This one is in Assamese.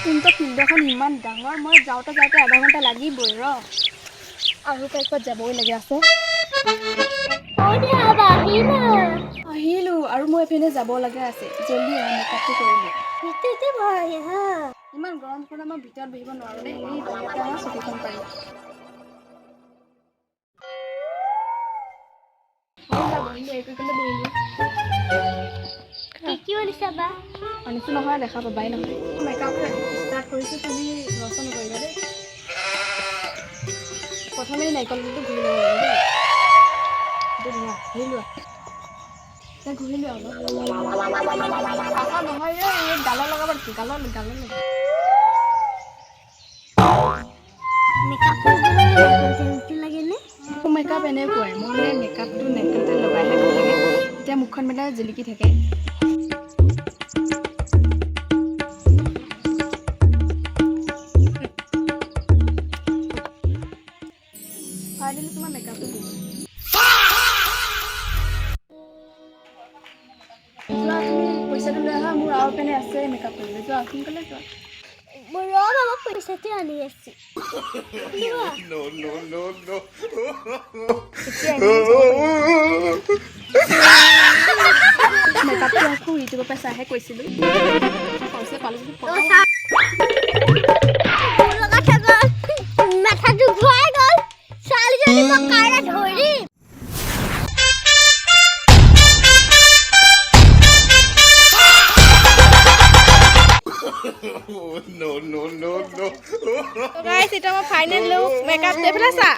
কিন্তু ফিল্ডখন ইমান ডাঙৰ মই যাওঁতে আধা ঘণ্টা লাগিবই ৰ আৰু ক'ত যাবই লাগে আছে আহিলো আৰু মই এফালে যাব লগা আছে জলদি মেকআপটো কৰিলো ইমান গৰম খনত মই ভিতৰত বহিব নোৱাৰো দেই এই বাহিৰতে আহা চকীখন পাৰি আনিছো নহয় দেখা পাবাই নহয় মেকআপ ষ্টাৰ্ট কৰিছো তুমি ৰচন নকৰিবা দেই প্ৰথমে নাৰিকল তেলটো ঘূৰি ল'ব লাগে দেই ঘূৰি লোৱা আশা নহয় এই গালত লগাব দিছো গালত মেকআপ এনেকুৱাই মই মানে মেকআপটো নাৰিকল তেল লগাইহে ভাল লাগে তেতিয়া মুখখন মানে জিলিকি থাকে ফাইনেলি তোমাৰ মেকআপটো যোৱা তুমি পইচাটো লৈ আহা মোৰ আৰু পেনে আছে মেকআপ কৰিবলৈ যোৱা সোনকালে যোৱা পইচাটো আনি আছি মেকআপটো আকৌ ইউটিউবৰ পৰা চাইহে কৈছিলো পইচা পালো যদি মাথাটো ঘূৰাই গ'ল ছোৱালীজনী মই কাইলৈ ধৰিম No. Guys, ito mo final look. Makeup, di ba sa?